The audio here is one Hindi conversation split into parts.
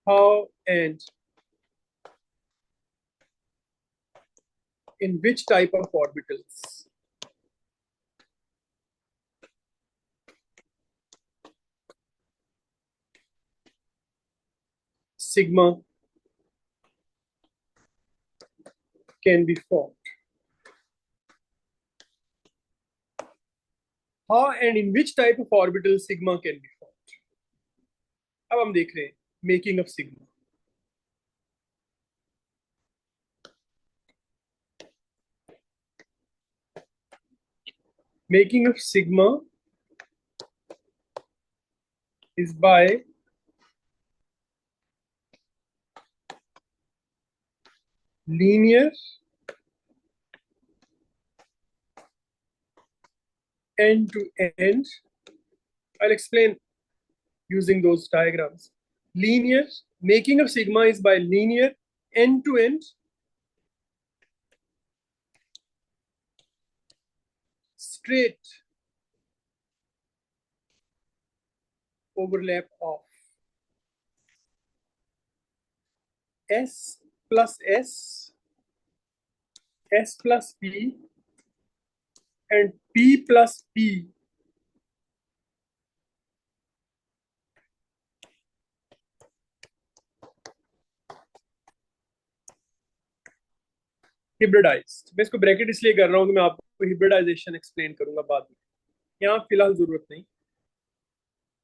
how and in which type of orbitals sigma can be formed. How and in which type of orbital sigma can be formed. अब हम देख रहे हैं making of sigma. Making of sigma is by linear end to end. I'll explain using those diagrams. Linear making of sigma is by linear end to end straight overlap of S plus S, S plus P, and P plus P hybridized. मैं इसको ब्रैकेट इसलिए कर रहा हूं कि मैं आपको hybridization एक्सप्लेन करूंगा बाद में, यहाँ फिलहाल जरूरत नहीं.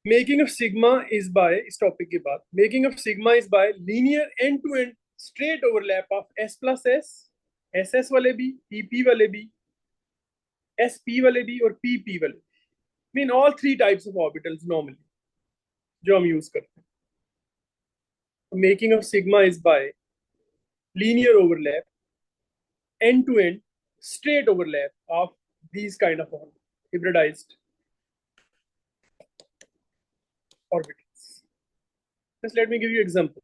Making of sigma is by इस टॉपिक के बाद making of sigma is by linear end to end straight overlap of S plus S, SS वाले भी, PP वाले भी, SP वाले भी और PP वाले. Mean all three types of orbitals normally जो हम यूज करते हैं. Making of sigma is by linear overlap, end to end straight overlap of these kind of hybridized orbitals. Just let me give you examples.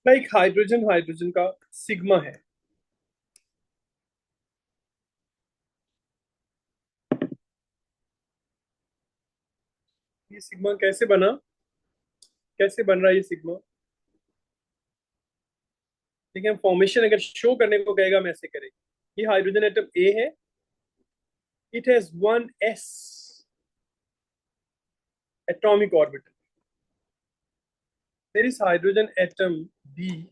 Like hydrogen का sigma है. ये सिग्मा कैसे बना, कैसे बन रहा है ये सिग्मा? देखिए हम फॉर्मेशन अगर शो करने को कहेगा हम ऐसे करेंगे. ये हाइड्रोजन एटम ए है, it has 1s atomic orbital. There is hydrogen atom B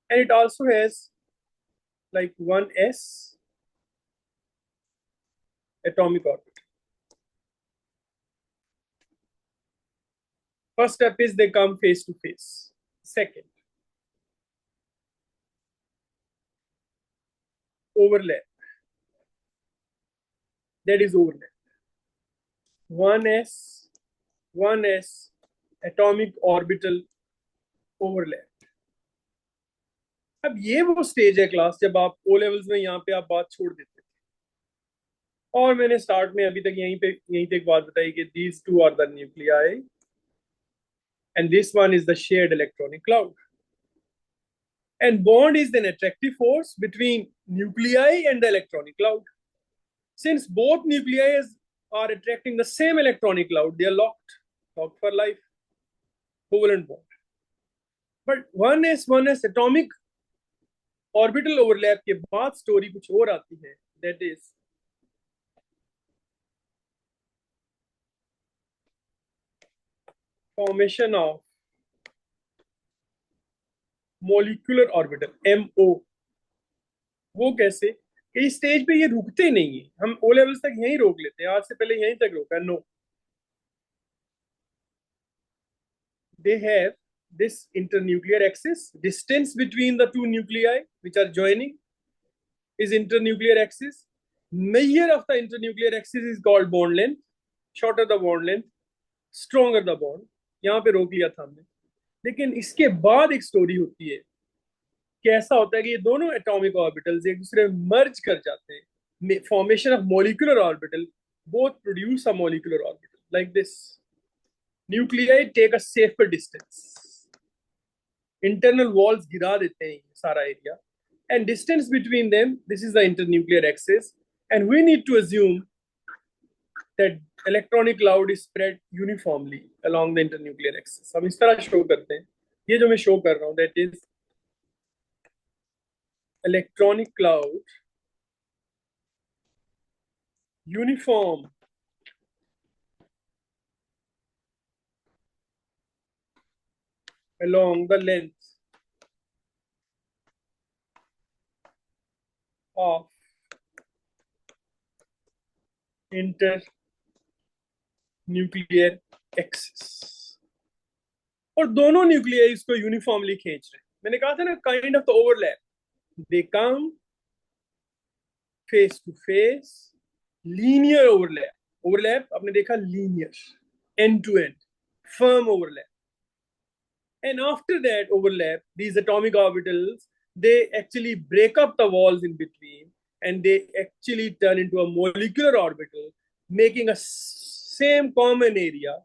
and it also has like 1s atomic orbital. First step is they come face to face. Second, overlap. That is overlap. 1s atomic orbital overlap. अब ये वो स्टेज है क्लास जब आप ओ लेवल्स में यहाँ पे आप बात छोड़ देते थे. और मैंने स्टार्ट में अभी तक यहीं पे एक बात बताई कि these two are the nuclei and this one is the shared electronic cloud. And bond is an attractive force between nuclei and the electronic cloud. Since both nuclei are attracting the same electronic cloud, they are locked for life. Covalent bond. But 1s atomic orbital overlap के बाद स्टोरी कुछ और आती है. That is formation of molecular orbital MO. वो कैसे? इस स्टेज पे ये रुकते नहीं है. हम ओ लेवल्स तक यहीं रोक लेते हैं, आज से पहले यहीं तक रोका. No, they have this internuclear axis. Distance between the two nuclei which are joining is internuclear axis. Measure of the internuclear axis is called bond length. Shorter the bond length, stronger the bond. यहाँ पे रोक लिया था हमने. लेकिन इसके बाद एक स्टोरी होती है कि ऐसा होता है कि ये दोनों एटॉमिक ऑर्बिटल्स एक दूसरे में मर्ज कर जाते हैं. Formation of molecular orbital, both produce a molecular orbital like this. Nuclei take a safer distance, internal walls गिरा देते हैं सारा area, and distance between them, this is the internuclear axis, and we need to assume that electronic cloud is spread uniformly along the internuclear axis. हम इस तरह शो करते हैं, ये जो मैं शो कर रहा हूँ, that is electronic cloud uniform along the length of internuclear axis. और दोनों न्यूक्लियाई इसको यूनिफॉर्मली खींच रहे हैं. मैंने कहा था ना, kind of the overlap. They come face to face, linear overlap. Overlap आपने देखा linear, end to end, firm overlap. And after that overlap, these atomic orbitals, they actually break up the walls in between and they actually turn into a molecular orbital, making a same common area,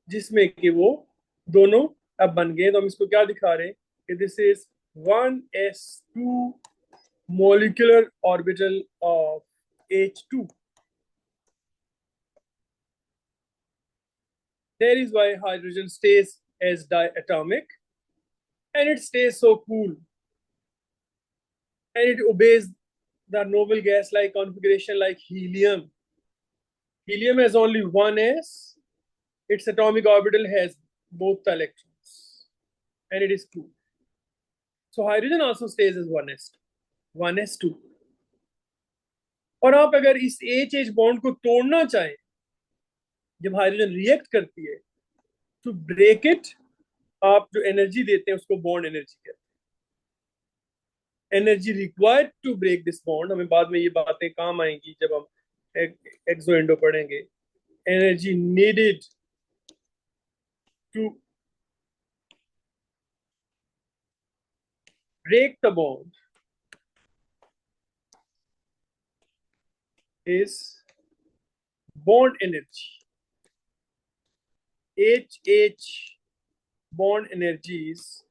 जिसमें कि वो दोनों अब बन गए. तो हम इसको क्या दिखा रहे हैं कि this is 1s2 molecular orbital of H2. That is why hydrogen stays as diatomic and it stays so cool and it obeys the noble gas like configuration like helium. Helium has only one s, its atomic orbital has both the electrons and it is cool. So hydrogen also stays as 1s2, 1s2. और आप अगर इस H बॉन्ड को तोड़ना चाहें, जब हाइड्रोजन रिएक्ट करती है, to break it, आप जो एनर्जी देते हैं उसको बॉन्ड एनर्जी कहते हैं. Energy required to break this bond, हमें बाद में ये बातें काम आएंगी जब हम एक्सो एंडो पढ़ेंगे. Energy needed to break the bond is bond energy. HH bond energy is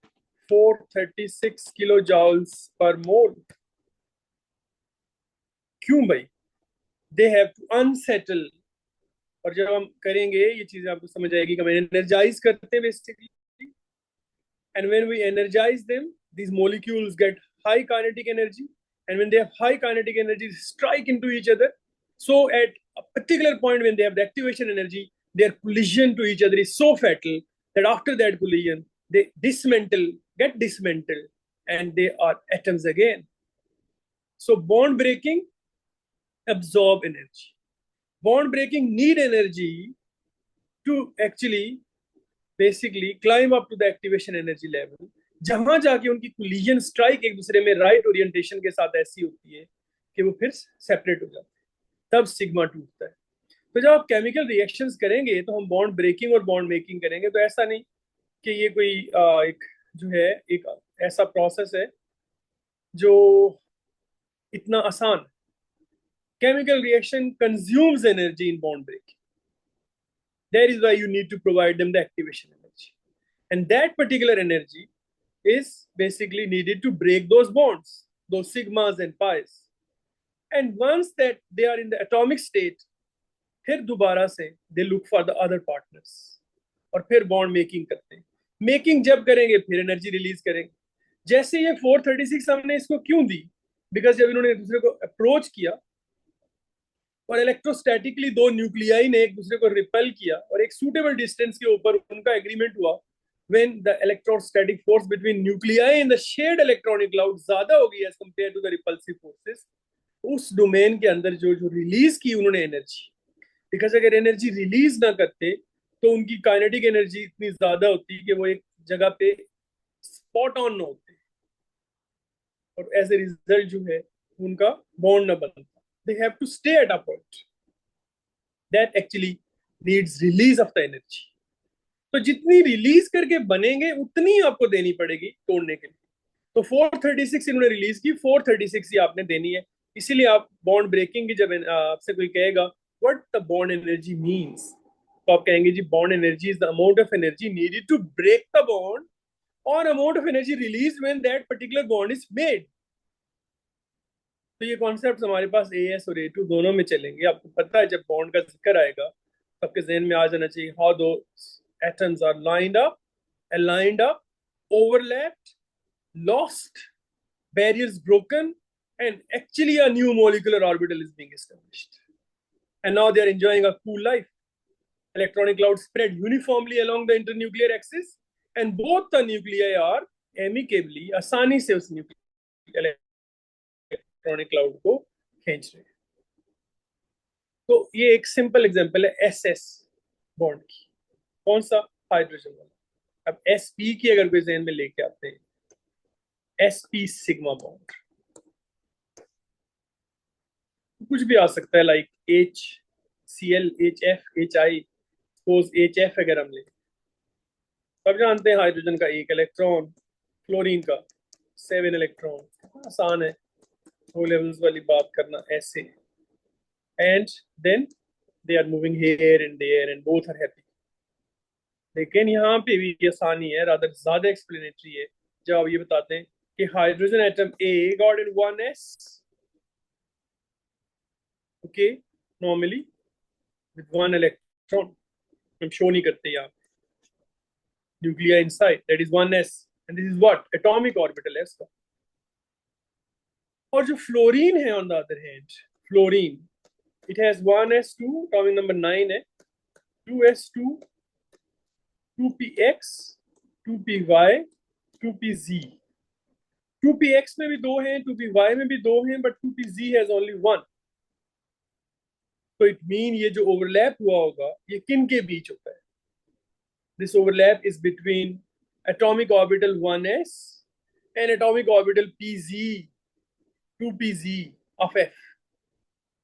436 kilojoules per mole. क्यों भाई? They have to unsettle. और जब हम करेंगे ये चीजें आपको समझ आएगी कि हम एनर्जाइज करते हैं basically. And when we energize them, these molecules get high kinetic energy. And when they have high kinetic energy, strike into each other. So at a particular point when they have the activation energy, their collision to each other is so fatal that after that collision, they get dismantled, and they are atoms again. So bond breaking absorb energy. Bond breaking need energy to actually basically climb up to the activation energy level, जहां जाके उनकी collision strike एक दूसरे में right orientation के साथ ऐसी होती है कि वो फिर सेपरेट हो जाते हैं, तब सिग्मा टूटता है. तो जब आप केमिकल रिएक्शंस करेंगे तो हम बॉन्ड ब्रेकिंग और बॉन्ड मेकिंग करेंगे. तो ऐसा नहीं कि ये कोई एक जो है एक ऐसा प्रोसेस है जो इतना आसान. Chemical reaction consumes energy in bond breaking. That is why you need to provide them the activation energy. And that particular energy is basically needed to break those bonds, those sigmas and pi's. And once that they are in the atomic state, फिर दोबारा से they look for the other partners. और फिर bond making करते हैं. Making जब करेंगे फिर एनर्जी रिलीज करेंगे. जैसे ये 436 हमने इसको क्यों दी? बिकॉज जब इन्होंने एक दूसरे को अप्रोच किया और इलेक्ट्रोस्टैटिकली दो न्यूक्लियाई ने एक दूसरे को रिपेल किया और एक सूटेबल डिस्टेंस के ऊपर उनका एग्रीमेंट हुआ, when the electrostatic force between nuclei in the shared electronic cloud ज्यादा होगी as compared to the repulsive forces, उस डोमेन के अंदर जो जो रिलीज की उन्होंने एनर्जी, बिकॉज अगर एनर्जी रिलीज ना करते तो उनकी काइनेटिक एनर्जी इतनी ज्यादा होती कि वो एक जगह पे स्पॉट ऑन ना होते और एज ए रिजल्ट जो है उनका बॉन्ड ना बनता. They have to stay at a point that actually needs release of the energy. तो जितनी रिलीज करके बनेंगे उतनी आपको देनी पड़ेगी तोड़ने के लिए. तो 436 इन्होंने रिलीज की, 436 ही आपने देनी है. इसीलिए आप बॉन्ड ब्रेकिंग की जब आपसे कोई कहेगा what the bond energy means, तो आप कहेंगे जी bond energy is the amount of energy needed to break the bond और amount of energy release when that particular bond is made. तो ये कॉन्सेप्ट हमारे पास AS और A2 दोनों में चलेंगे। आपको पता है जब बॉन्ड का जिक्र आएगा तो आपके जहन में आ जाना चाहिए हाउ दो atoms are lined up, aligned up, overlapped, lost, barriers broken, and actually a new molecular orbital is being established. And now they are enjoying a cool life. Electronic clouds spread uniformly along the internuclear axis, and both the nuclei are amicably, आसानी से उस इलेक्ट्रॉनिक क्लाउड को खींच रहे हैं। तो ये एक सिंपल एग्जांपल है SS बॉन्ड की। कौन सा? हाइड्रोजन वाला। अब SP की अगर कोई जहन में लेके आते हैं, SP सिग्मा बॉन्ड, कुछ भी आ सकता है, like HCl, HF, HI। Suppose HF अगर हम ले, अब जानते हैं हाइड्रोजन का 1 इलेक्ट्रॉन, क्लोरीन का 7 इलेक्ट्रॉन। आसान है दो लेवल्स वाली बात करना ऐसे, and then they are moving here and there and both are happy. लेकिन यहाँ पे भी ये आसानी है, रादर ज्यादा एक्सप्लेनेटरी है, जब आप ये बताते हैं कि hydrogen atom A got in 1s, okay, normally with 1 electron, हम शो नहीं करते यहाँ, nuclear inside, that is 1s, and this is what? Atomic orbital है इसका। और जो फ्लोरीन है on the other hand, fluorine, it has 1s2, atomic number 9 है, 2s2, 2px, 2py, 2pz। 2px में भी दो हैं, 2py में भी दो हैं, बट 2pz हैज ओनली 1। तो इट मीन ये जो ओवरलैप हुआ होगा ये किन के बीच होता है? This overlap is between atomic orbital 1s and atomic orbital pz, 2pz of f।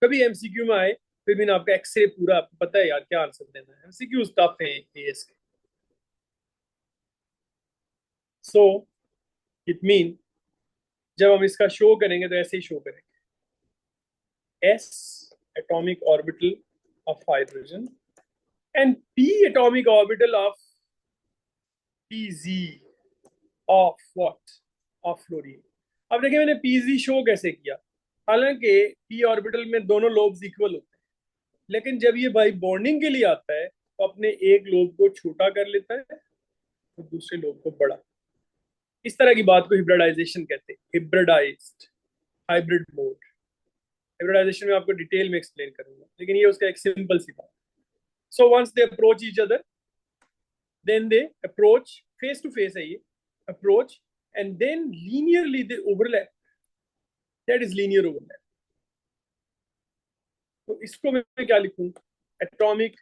कभी एमसीक्यू में आए फिर भी ना आपका एक्सरे पूरा, आपको पता है यार क्या आंसर देना है, एमसीक्यू टफ है एएस के। सो इट मीन जब हम इसका शो करेंगे तो ऐसे ही शो करेंगे, s atomic orbital of hydrogen and p atomic orbital of pz of what? of fluorine। अब देखिए मैंने pz शो कैसे किया, हालांकि p ऑर्बिटल में दोनों लोब्स इक्वल होते हैं, लेकिन जब ये भाई बॉन्डिंग के लिए आता है तो अपने एक लोब को छोटा कर लेता है तो दूसरे लोब को बड़ा। इस तरह की बात को हिब्रिडाइजेशन कहते हैं, हिब्रिडाइज्ड, हाइब्रिड मोड। हिब्रिडाइजेशन में आपको डिटेल में एक्सप्लेन करूंगा, लेकिन ये उसका एक सिंपल सी बात। So once they approach each other, then they approach, face to face है ये, approach, and then linearly they overlap, that is linear overlap. तो इसको मैं क्या लिखूं? Atomic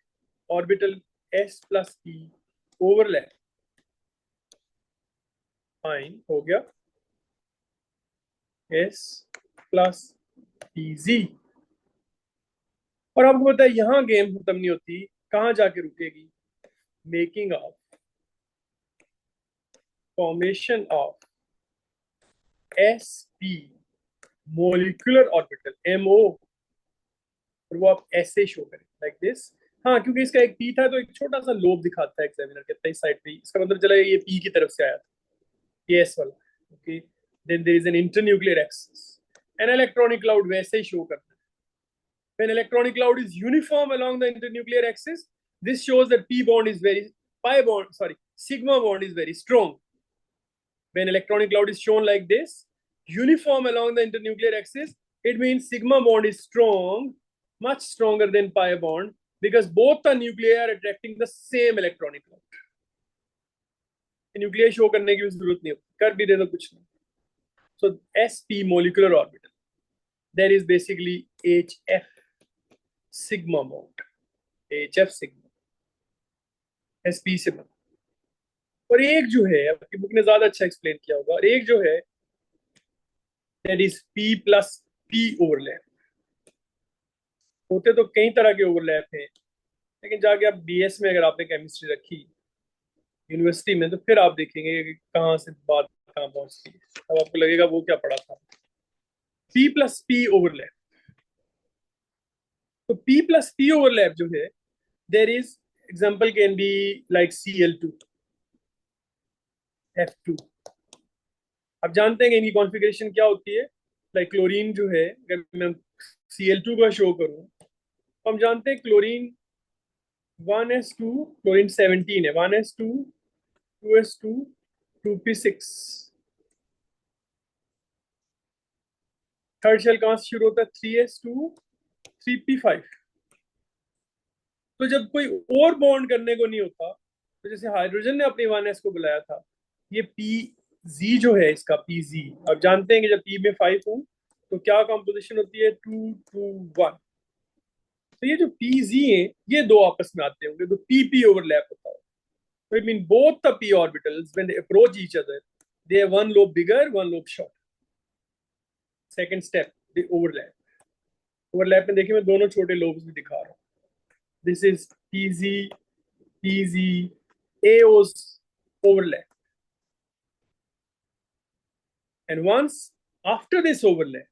orbital s plus p overlap, fine हो गया, s प्लस pz। और आपको पता है यहां गेम खत्म नहीं होती, कहां जाके रुकेगी? Making of, formation of sp molecular orbital, MO, और वो आप ऐसे शो करें लाइक दिस। हाँ, क्योंकि इसका एक पी था तो एक छोटा सा लोब दिखाता है एग्जामिनर के इस साइड पे, इसका मतलब चला ये पी की तरफ से आया था, ये एस वाला। Okay, then there is an internuclear axis, an electronic cloud वैसे ही शो करता है। When electronic cloud is uniform along the internuclear axis, this shows that p bond is very, sigma bond is very strong. When electronic cloud is shown like this, uniform along the internuclear axis, it means sigma bond is strong, much stronger than pi bond, because both the nuclei are attracting the same electronic cloud. Nuclear show करने की जरूरत नहीं होती, कर भी दे तो कुछ नहीं। So sp molecular orbital, there is basically HF sigma bond, HF sigma, sp sigma। और एक जो है, आपकी बुक ने ज्यादा अच्छा एक्सप्लेन किया होगा, और एक जो है that is p plus p overlap. होते तो कई तरह के ओवरलैप हैं, लेकिन जाके आप BS में अगर आपने केमिस्ट्री रखी यूनिवर्सिटी में तो फिर आप देखेंगे कि कहाँ से बात कहाँ पहुंचती है, तब आपको लगेगा वो क्या पढ़ा था। p प्लस p ओवरलैप, तो p प्लस p ओवरलैप जो है, there is example can be like Cl2, F2। आप जानते हैं कि इनकी कॉन्फ़िगरेशन क्या होती है? लाइक क्लोरीन जो है, अगर मैं Cl2 का शो करूं, तो हम जानते हैं क्लोरीन 1s2, क्लोरीन 17 है, 1s2, 2s2, 2p6। Third shell कहां से शुरू होता है? 3s2, 3p5। तो जब कोई और बॉन्ड करने को नहीं होता, तो जैसे हाइड्रोजन ने अपनी 1s को बुलाया था, ये pz जो है इसका, pz, अब जानते हैं कि जब p में 5 हो तो क्या कंपोजिशन होती है? 2 2 1। तो ये जो pz है, ये दो आपस में आते होंगे तो pp ओवरलैप होता है। तो it mean both the p orbitals when they approach each other, they have one lobe bigger, one lobe short. Second step, they overlap. Overlap में देखिए मैं दोनों छोटे लोब्स भी दिखा रहा हूँ। This is pz, pz, aos overlap. And once after this overlap,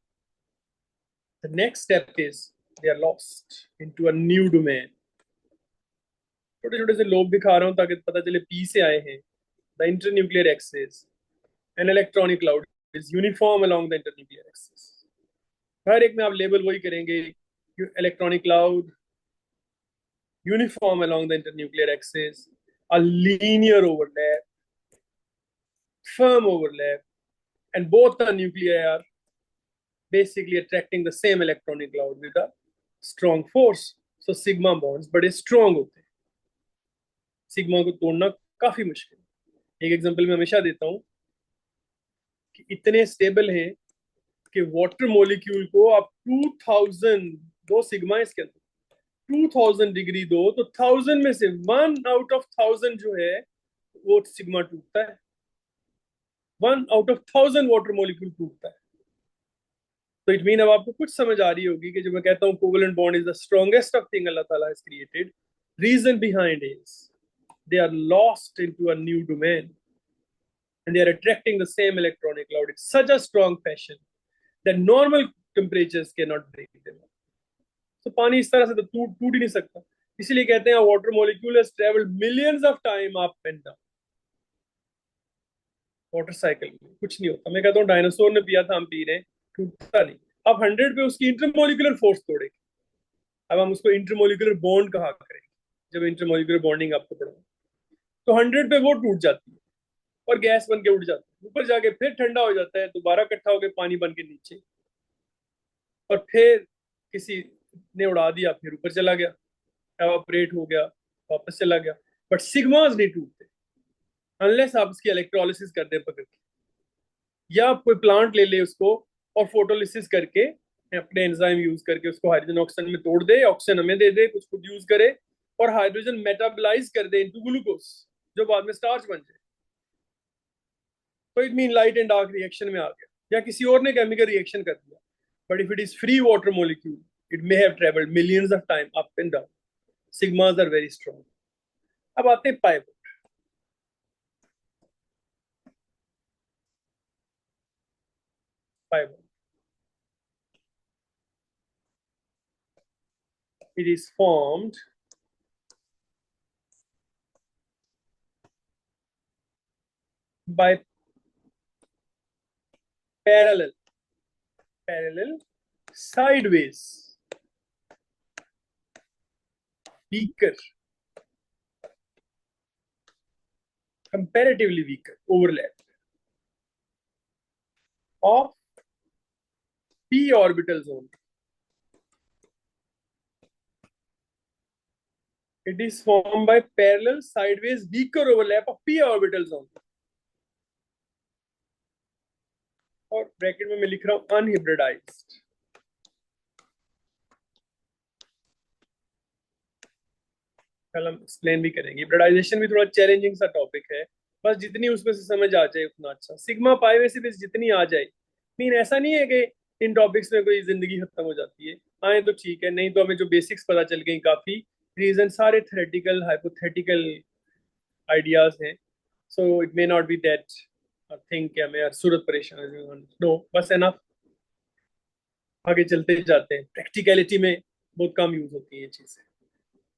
the next step is they are lost into a new domain. छोटे छोटे से लोब दिखा रहा हूं ताकि पता चले पी से आए हैं। The internuclear axis, an electronic cloud is uniform along the internuclear axis. हर एक में आप लेबल वही करेंगे, electronic cloud uniform along the internuclear axis, a linear overlap, firm overlap, and both the nuclei are basically attracting the same electronic cloud with a strong force. So sigma bonds बड़े strong होते हैं, सिग्मा को तोड़ना काफी मुश्किल है। एक एग्जांपल मैं हमेशा देता हूं कि इतने स्टेबल हैं कि वाटर मॉलिक्यूल को आप 2000, दो सिग्मा इसके अंदर 2000 डिग्री दो तो 1000 में से 1 आउट ऑफ 1000 जो है वो सिग्मा टूटता है। 1 आउट ऑफ 1000 वाटर मॉलिक्यूल टूटता है। तो इट मीन अब आपको कुछ समझ आ रही होगी कि जब मैं कहता हूं covalent bond is the strongest of thing अल्लाह ताला has created, reason behind is they are lost into a new domain and they are attracting the same electronic cloud in such a strong fashion that normal temperatures cannot break them. तो पानी इस तरह से तो टूट ही नहीं सकता। इसीलिए कहते हैं water molecule has travelled millions of time up and down. Water cycle में कुछ नहीं होता। मैं कहता हूँ डायनासोर ने पिया था, हम पी रहे हैं, टूटता नहीं। अब 100 पे उसकी इंटरमोलिकुलर फोर्स तोड़ेगी। अब हम उसको इंटरमोलिकुलर बॉन्ड कहा करेंगे जब इंटरमोलिकुलर बॉन्डिंग आपको पढ़ाऊंगा। तो 100 पे वो टूट जाती है और गैस बन के उड़ जाता है, ऊपर जाके फिर ठंडा हो जाता है, दोबारा इकट्ठा होकर पानी बन के नीचे, और फिर किसी ने उड़ा दिया, फिर ऊपर चला गया, एवापोरेट हो गया, वापस चला गया। बट सिग्मास नहीं टूटते अनलेस आप उसकी इलेक्ट्रोलिसिस कर दे पकड़ के, या आप कोई प्लांट ले ले उसको और फोटोलिसिस करके अपने एंजाइम यूज करके उसको हाइड्रोजन ऑक्सीजन में तोड़ दे, ऑक्सीजन हमें दे दे, कुछ खुद यूज करे और हाइड्रोजन मेटाबलाइज कर दे इनटू ग्लूकोज जो बाद में स्टार्च बन जाए। तो it mean light and dark reaction में आ गया, या किसी और ने केमिकल रिएक्शन कर दिया। But if it is free water molecule, it may have travelled millions of time up and down. Sigmas are very strong. अब आते हैं pi bond. Pi bond it is formed by parallel sideways weaker, comparatively weaker overlap of p orbitals only. It is formed by parallel sideways weaker overlap of p orbitals only. और ब्रैकेट में मैं लिख रहा हूं अनहिब्रिडाइज्ड। कल हम एक्सप्लेन भी करेंगे। हिब्रिडाइजेशन भी थोड़ा चैलेंजिंग सा टॉपिक है, बस जितनी उसमें से समझ आ जाए उतना अच्छा। सिग्मा पाई में से जितनी आ जाए, मीन ऐसा नहीं है कि इन टॉपिक्स में कोई जिंदगी खत्म हो जाती है, आए तो ठीक है, नहीं तो हमें जो बेसिक्स पता चल गई काफी। रीजन सारे थेरेटिकल हाइपोथेटिकल आइडियाज हैं। So it may not be that think कि हमें सूरत परेशान, नो, बस एनफ। आगे चलते जाते हैं। प्रैक्टिकलिटी में बहुत कम यूज होती है चीजें,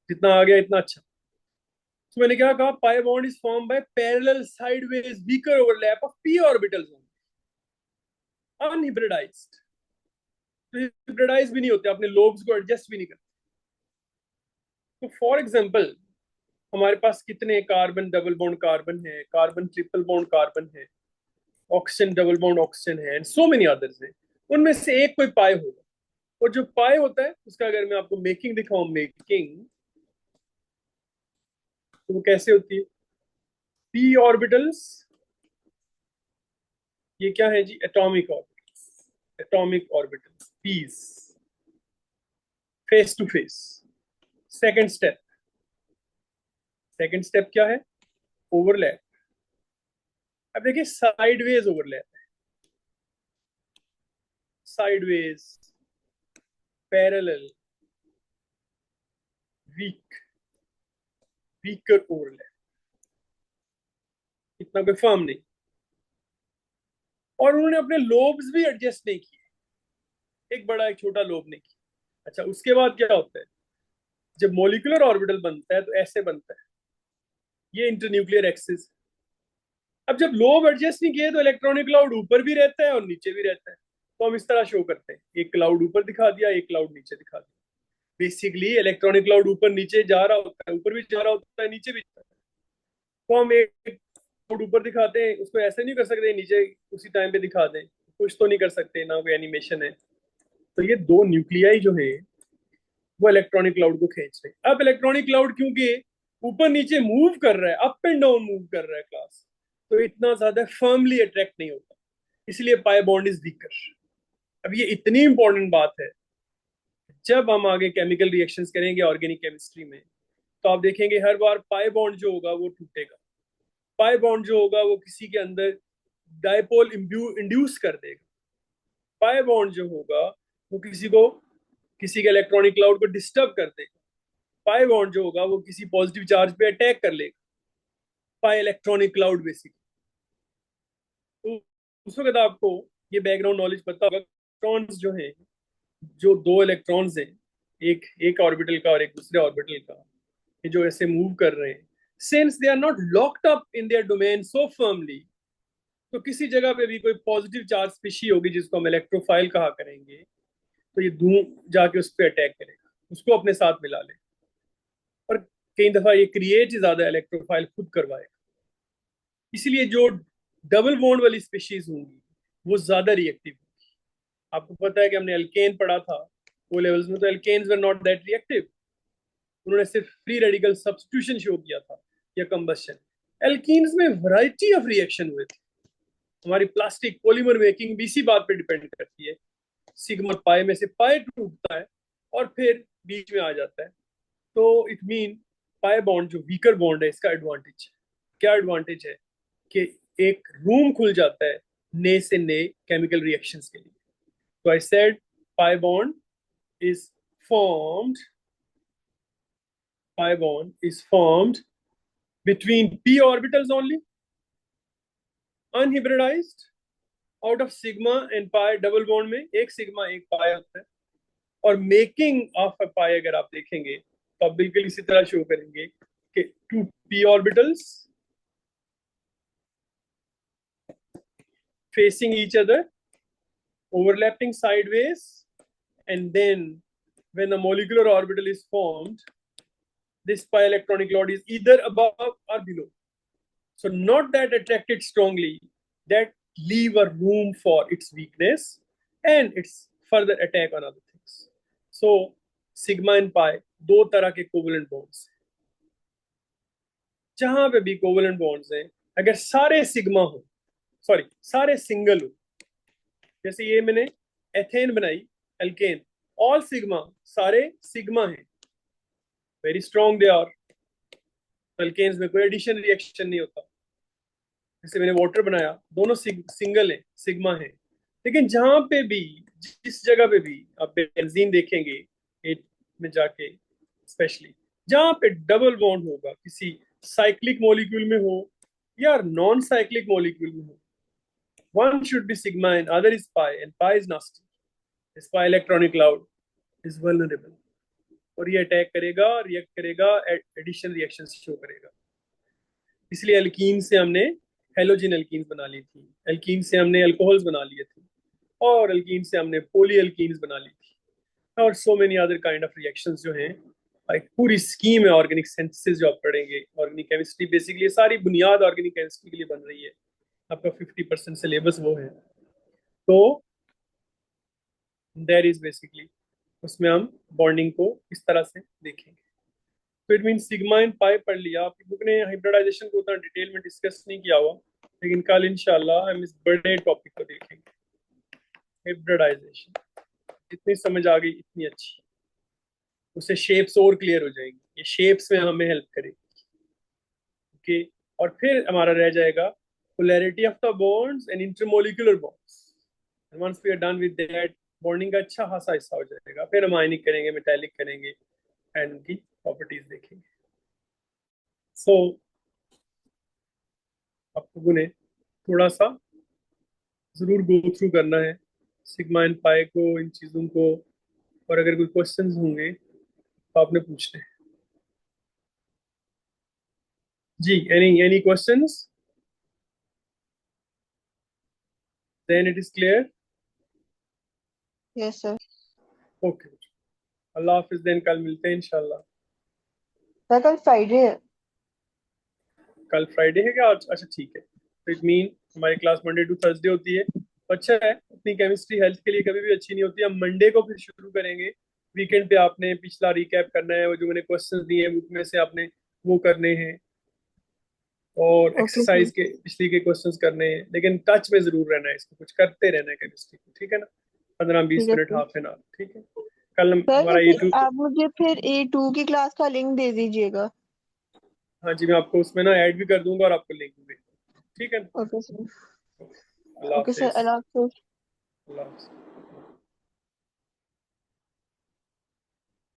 जितना आ गया इतना अच्छा। तो मैंने क्या कहा, pi bond is form by parallel sideways weaker overlap of p orbitals, unhybridized. तो हिब्रिडाइज भी नहीं होते, अपने लोब्स को एडजस्ट भी नहीं करते। तो फॉर एग्जाम्पल हमारे पास कितने कार्बन डबल बॉन्ड कार्बन है, कार्बन ट्रिपल बॉन्ड कार्बन है, ऑक्सीजन डबल बॉन्ड ऑक्सीजन है, एंड सो मेनी अदर्स है। उनमें से एक कोई पाई होगा, और जो पाई होता है उसका अगर मैं आपको मेकिंग दिखाऊं, मेकिंग, तो वो कैसे होती है? पी ऑर्बिटल्स, ये क्या है जी? Atomic orbitals, atomic orbitals, piece, face to face. Second step, second step क्या है? ओवरलैप। अब देखिए sideways overlap, sideways, parallel, weak, weaker overlap, इतना कोई फर्म नहीं। और उन्होंने अपने लोब्स भी एडजस्ट नहीं किए, एक बड़ा एक छोटा लोब नहीं किया। अच्छा, उसके बाद क्या होता है? जब मोलिकुलर ऑर्बिटल बनता है तो ऐसे बनता है, ये इंटरन्यूक्लियर एक्सिस। अब जब लोब एडजस्ट नहीं किए तो इलेक्ट्रॉनिक क्लाउड ऊपर भी रहता है और नीचे भी रहता है। तो हम इस तरह शो करते हैं, एक क्लाउड ऊपर दिखा दिया, एक क्लाउड नीचे दिखा दिया। बेसिकली इलेक्ट्रॉनिक क्लाउड ऊपर नीचे जा रहा होता है, ऊपर भी जा रहा होता है, नीचे भी जा रहा है। तो हम एक क्लाउड ऊपर दिखाते हैं, उसको ऐसे नहीं कर सकते नीचे उसी टाइम पे दिखा दें, कुछ तो नहीं कर सकते ना, कोई एनिमेशन है। तो ये दो न्यूक्लियाई जो है वो इलेक्ट्रॉनिक क्लाउड को खींच रहे हैं। अब इलेक्ट्रॉनिक क्लाउड क्योंकि ऊपर नीचे मूव कर रहा है, अप एंड डाउन मूव कर रहा है क्लास, तो इतना ज्यादा फर्मली अट्रैक्ट नहीं होता, इसलिए पाई बॉन्ड इज वीकर। अब ये इतनी इंपॉर्टेंट बात है, जब हम आगे केमिकल रिएक्शंस करेंगे ऑर्गेनिक केमिस्ट्री में, तो आप देखेंगे हर बार पाई बॉन्ड जो होगा वो टूटेगा। पाई बॉन्ड जो होगा वो किसी के अंदर डायपोल इंड्यूस कर देगा। पाई बॉन्ड जो होगा वो किसी के इलेक्ट्रॉनिक क्लाउड को डिस्टर्ब कर देगा। पाई बॉन्ड जो होगा वो किसी पॉजिटिव चार्ज पे अटैक कर लेगा। पाई इलेक्ट्रॉनिक क्लाउड बेसिकली। तो उस वक्त आपको ये बैकग्राउंड नॉलेज पता होगा, इलेक्ट्रॉन्स जो हैं, जो दो इलेक्ट्रॉन्स हैं, एक एक ऑर्बिटल का और एक दूसरे ऑर्बिटल का, ये जो ऐसे मूव कर रहे हैं, since they are not locked up in their domain so firmly, तो किसी जगह पे भी कोई पॉजिटिव चार्ज स्पीशी होगी जिसको हम इलेक्ट्रोफाइल कहा करेंगे, तो ये धूम जाके उस पर अटैक करेगा, उसको अपने साथ मिला ले, और कई दफा ये क्रिएट ज्यादा इलेक्ट्रोफाइल खुद करवाएगा। इसलिए जो डबल बॉन्ड वाली स्पीशीज होंगी वो ज्यादा रिएक्टिव होगी। आपको पता है कि हमने एल्केन पढ़ा था ओ लेवल्स में, तो alkanes were not that reactive, उन्होंने सिर्फ फ्री रेडिकल सब्स्टिट्यूशन शो किया था या कंबस्शन। एल्कीन्स में वैरायटी ऑफ रिएक्शन हुए थे। हमारी प्लास्टिक पॉलीमर मेकिंग भी इसी बात पे डिपेंड करती है, सिग्मा पाई में से पाई टूटता है और फिर बीच में आ जाता है। तो इट मीन पाई बॉन्ड जो वीकर बॉन्ड है, इसका एडवांटेज क्या? एडवांटेज है कि एक रूम खुल जाता है नए से नए केमिकल रिएक्शंस के लिए। तो I said pi bond is formed, pi bond is formed between p orbitals only, unhybridized, out of sigma and pi double bond में एक सिग्मा एक पाई होता है। और मेकिंग ऑफ अ पाई अगर आप देखेंगे तो आप बिल्कुल इसी तरह शो करेंगे कि to p orbitals facing each other, overlapping sideways, and then when the molecular orbital is formed, this pi electronic load is either above or below. So not that attracted strongly, that leave a room for its weakness and its further attack on other things. So sigma and pi दो तरह के कोवलेंट बॉन्ड्स, जहां पे भी कोवलेंट बॉन्ड्स हैं, अगर सारे सिग्मा हो, सॉरी सारे सिंगल हो, जैसे ये मैंने एथेन बनाई एल्केन, ऑल सिग्मा, सारे सिग्मा हैं, very strong they are, alkanes में कोई एडिशन रिएक्शन नहीं होता। जैसे मैंने वाटर बनाया, दोनों सिंगल है, सिग्मा है। लेकिन जहां पे भी, जिस जगह पे भी आप बेंजीन देखेंगे एट में जाके, स्पेशली जहां पे डबल बॉन्ड होगा, किसी साइक्लिक मॉलिक्यूल में हो या नॉन साइक्लिक मॉलिक्यूल में हो, one should be sigma and other is pi, and pi is nasty, this pi electronic cloud is vulnerable, और ये अटैक करेगा, रिएक्ट करेगा, एडिशन रिएक्शन शो करेगा। इसलिए एल्कीन से हमने हेलोजिन एल्कीन्स बना ली थी, एल्कीन से हमने अल्कोहल्स बना लिए थे, और अल्कीन से हमने पोली अल्कीन्स बना ली थी, और so many other kind of reactions जो हैं। एक पूरी स्कीम है ऑर्गेनिक सिंथेसिस जो आप पढ़ेंगे। ऑर्गेनिक केमिस्ट्री बेसिकली सारी बुनियाद ऑर्गेनिक केमिस्ट्री के लिए बन रही है। आपका 50% सिलेबस वो है। तो देयर इज बेसिकली उसमें हम बॉन्डिंग को इस तरह से देखेंगे। तो इट मीन सिग्मा इन पाई पढ़ लिया। आपकी बुक ने हाइब्रिडाइजेशन को उतना डिटेल में डिस्कस नहीं किया हुआ, लेकिन कल इंशाल्लाह हम इस बड़े टॉपिक को देखेंगे, हाइब्रिडाइजेशन। जितनी समझ आ गई इतनी अच्छी, उससे शेप्स और क्लियर हो जाएंगी। ये शेप्स में हमें हेल्प करेगी। ओके, और फिर हमारा रह जाएगा polarity of the bonds and intermolecular bonds. Once we are done with that, bonding का अच्छा खासा हिस्सा हो जाएगा। फिर हम आयनिक करेंगे, मेटालिक करेंगे, एंड उनकी प्रॉपर्टीज देखेंगे। सो आप लोगों ने थोड़ा सा जरूर गो थ्रू करना है सिग्मा एंड पाई को, इन चीजों को। और अगर कोई क्वेश्चंस होंगे तो आपने पूछने हैं। जी, any questions? Then it is clear. Yes sir. Okay, अल्लाह हाफिज। देन कल मिलते हैं इंशाल्लाह। सर कल फ्राइडे है। कल फ्राइडे है क्या आज? अच्छा ठीक है। तो इट मीन हमारी क्लास मंडे टू थर्सडे होती है। तो अच्छा है, अपनी केमिस्ट्री हेल्थ के लिए कभी भी अच्छी नहीं होती। हम मंडे को फिर शुरू करेंगे। वीकेंड पे आपने पिछला रिकैप करना है, वो जो मैंने क्वेश्चंस दिए हैं बुक में से आपने वो करने हैं, और ओके सर। एक्सरसाइज के पिछली के क्वेश्चंस करने हैं। लेकिन टच में जरूर रहना है, इसको कुछ करते रहना है केमिस्ट्री को, ठीक है ना? 15-20 ठीक है minute, sir. Half an hour, ठीक है। कल सर हमारा ये लेकिन टू। आप मुझे फिर A2 की क्लास का लिंक दे दीजिएगा। हाँ जी, मैं आपको उसमें ना ऐड भी कर दूंगा और आपको लिंक भी। ठीक है ना? Okay sir. अल्लाह ओके सर, हाफिज। अल्लाह हाफिज़। अल्लाह हाफिज।